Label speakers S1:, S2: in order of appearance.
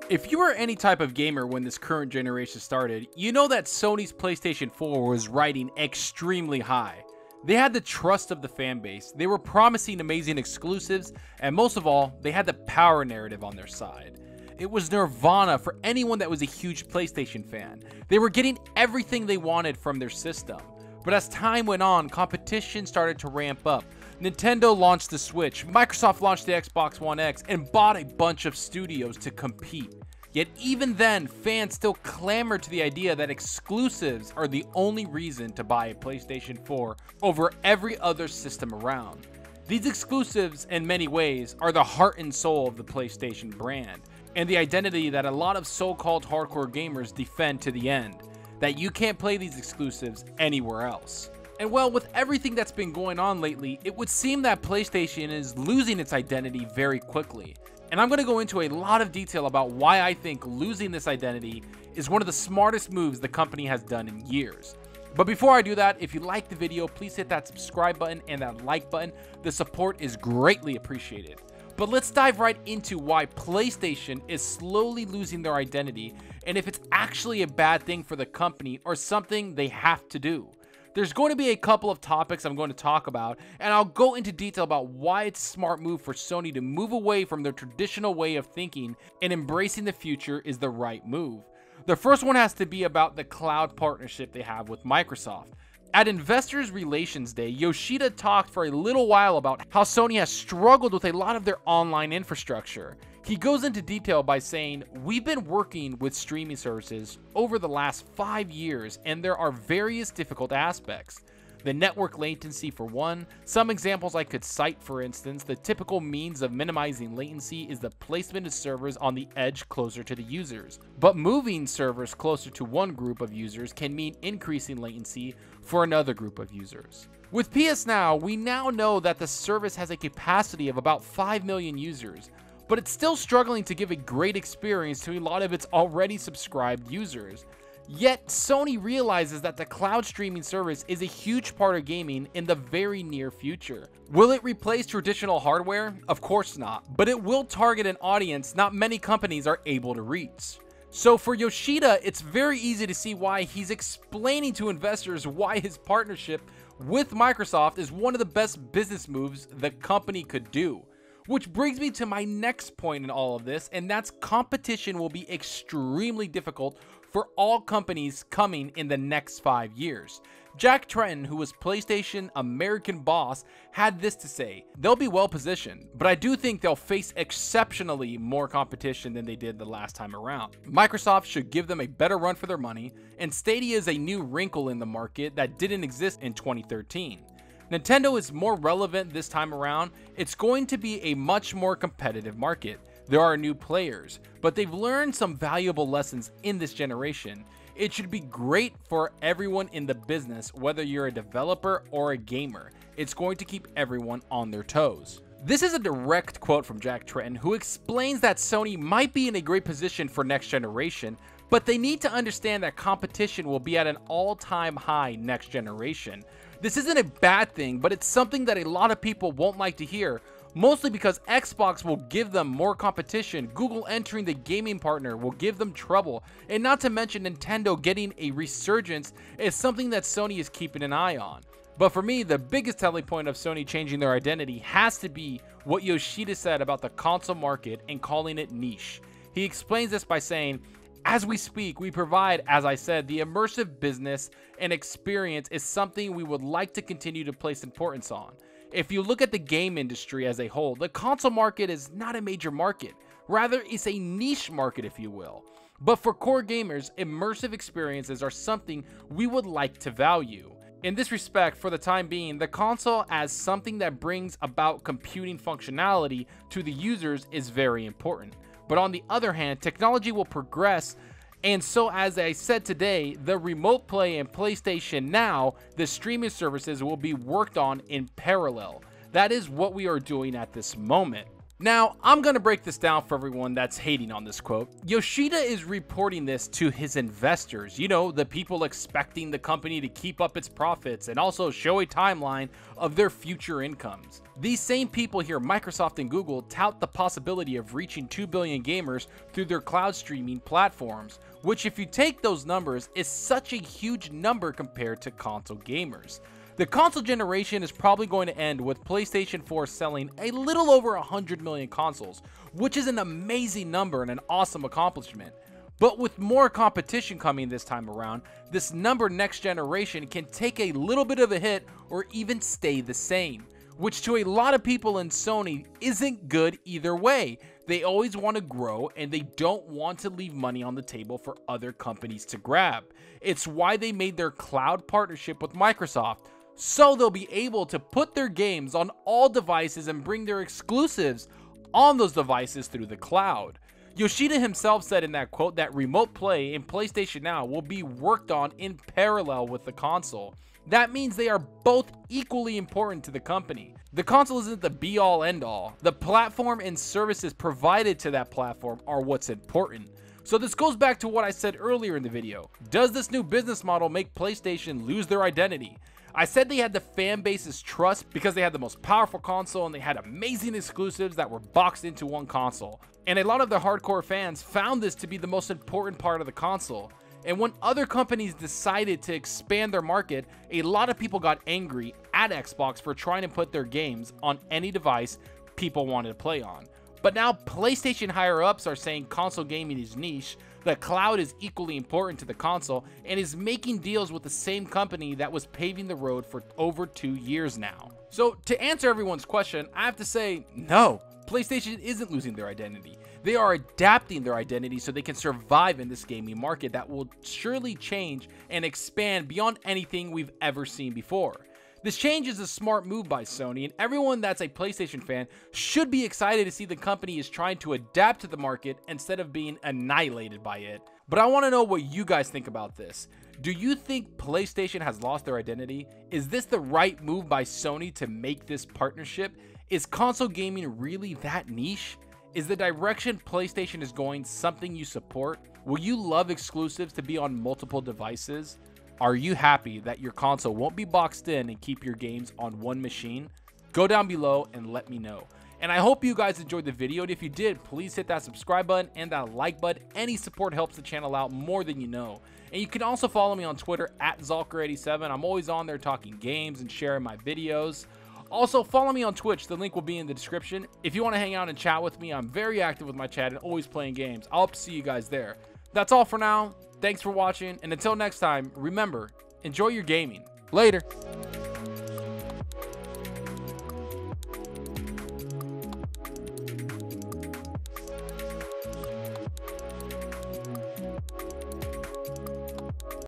S1: If you were any type of gamer when this current generation started, you know that Sony's PlayStation 4 was riding extremely high. They had the trust of the fan base, they were promising amazing exclusives, and most of all, they had the power narrative on their side. It was nirvana for anyone that was a huge PlayStation fan. They were getting everything they wanted from their system. But as time went on, competition started to ramp up. Nintendo launched the Switch, Microsoft launched the Xbox One X, and bought a bunch of studios to compete. Yet even then, fans still clamored to the idea that exclusives are the only reason to buy a PlayStation 4 over every other system around. These exclusives, in many ways, are the heart and soul of the PlayStation brand, and the identity that a lot of so-called hardcore gamers defend to the end, that you can't play these exclusives anywhere else. And well, with everything that's been going on lately, it would seem that PlayStation is losing its identity very quickly. And I'm going to go into a lot of detail about why I think losing this identity is one of the smartest moves the company has done in years. But before I do that, if you like the video, please hit that subscribe button and that like button. The support is greatly appreciated. But let's dive right into why PlayStation is slowly losing their identity and if it's actually a bad thing for the company or something they have to do. There's going to be a couple of topics I'm going to talk about, and I'll go into detail about why it's a smart move for Sony to move away from their traditional way of thinking and embracing the future is the right move. The first one has to be about the cloud partnership they have with Microsoft. At Investors Relations Day, Yoshida talked for a little while about how Sony has struggled with a lot of their online infrastructure. He goes into detail by saying, "We've been working with streaming services over the last 5 years and there are various difficult aspects. The network latency for one. Some examples I could cite, for instance, the typical means of minimizing latency is the placement of servers on the edge closer to the users. But moving servers closer to one group of users can mean increasing latency for another group of users. With PS Now, we now know that the service has a capacity of about 5 million users, but it's still struggling to give a great experience to a lot of its already subscribed users. Yet, Sony realizes that the cloud streaming service is a huge part of gaming in the very near future. Will it replace traditional hardware? Of course not, but it will target an audience not many companies are able to reach. So for Yoshida, it's very easy to see why he's explaining to investors why his partnership with Microsoft is one of the best business moves the company could do. Which brings me to my next point in all of this, and that's competition will be extremely difficult for all companies coming in the next 5 years. Jack Tretton, who was PlayStation American boss, had this to say: "They'll be well positioned, but I do think they'll face exceptionally more competition than they did the last time around. Microsoft should give them a better run for their money, and Stadia is a new wrinkle in the market that didn't exist in 2013. Nintendo is more relevant this time around. It's going to be a much more competitive market. There are new players, but they've learned some valuable lessons in this generation. It should be great for everyone in the business, whether you're a developer or a gamer. It's going to keep everyone on their toes." This is a direct quote from Jack Tretton, who explains that Sony might be in a great position for next generation, but they need to understand that competition will be at an all-time high next generation. This isn't a bad thing, but it's something that a lot of people won't like to hear, mostly because Xbox will give them more competition, Google entering the gaming partner will give them trouble, and not to mention Nintendo getting a resurgence is something that Sony is keeping an eye on. But for me, the biggest telling point of Sony changing their identity has to be what Yoshida said about the console market and calling it niche. He explains this by saying, "As we speak, we provide, as I said, the immersive business and experience is something we would like to continue to place importance on. If you look at the game industry as a whole, the console market is not a major market. Rather, it's a niche market, if you will. But for core gamers, immersive experiences are something we would like to value. In this respect, for the time being, the console as something that brings about computing functionality to the users is very important. But on the other hand, technology will progress, and so as I said today, the remote play and PlayStation Now, the streaming services will be worked on in parallel. That is what we are doing at this moment." Now, I'm going to break this down for everyone that's hating on this quote. Yoshida is reporting this to his investors, you know, the people expecting the company to keep up its profits and also show a timeline of their future incomes. These same people hear Microsoft and Google tout the possibility of reaching 2 billion gamers through their cloud streaming platforms, which if you take those numbers is such a huge number compared to console gamers. The console generation is probably going to end with PlayStation 4 selling a little over 100 million consoles, which is an amazing number and an awesome accomplishment. But with more competition coming this time around, this number next generation can take a little bit of a hit or even stay the same, which to a lot of people in Sony isn't good either way. They always want to grow and they don't want to leave money on the table for other companies to grab. It's why they made their cloud partnership with Microsoft, so they'll be able to put their games on all devices and bring their exclusives on those devices through the cloud. Yoshida himself said in that quote that remote play in PlayStation Now will be worked on in parallel with the console. That means they are both equally important to the company. The console isn't the be-all end-all. The platform and services provided to that platform are what's important. So this goes back to what I said earlier in the video. Does this new business model make PlayStation lose their identity? I said they had the fan base's trust because they had the most powerful console and they had amazing exclusives that were boxed into one console. And a lot of the hardcore fans found this to be the most important part of the console. And when other companies decided to expand their market, a lot of people got angry at Xbox for trying to put their games on any device people wanted to play on. But now PlayStation higher-ups are saying console gaming is niche, the cloud is equally important to the console, and is making deals with the same company that was paving the road for over 2 years now. So to answer everyone's question, I have to say no. PlayStation isn't losing their identity. They are adapting their identity so they can survive in this gaming market that will surely change and expand beyond anything we've ever seen before. This change is a smart move by Sony, and everyone that's a PlayStation fan should be excited to see the company is trying to adapt to the market instead of being annihilated by it. But I want to know what you guys think about this. Do you think PlayStation has lost their identity? Is this the right move by Sony to make this partnership? Is console gaming really that niche? Is the direction PlayStation is going something you support? Will you love exclusives to be on multiple devices? Are you happy that your console won't be boxed in and keep your games on one machine? Go down below and let me know. And I hope you guys enjoyed the video, and if you did, please hit that subscribe button and that like button. Any support helps the channel out more than you know. And you can also follow me on Twitter at Zalker87. I'm always on there talking games and sharing my videos. Also, follow me on Twitch. The link will be in the description. If you want to hang out and chat with me, I'm very active with my chat and always playing games. I hope to see you guys there. That's all for now. Thanks for watching, and until next time, remember, enjoy your gaming. Later.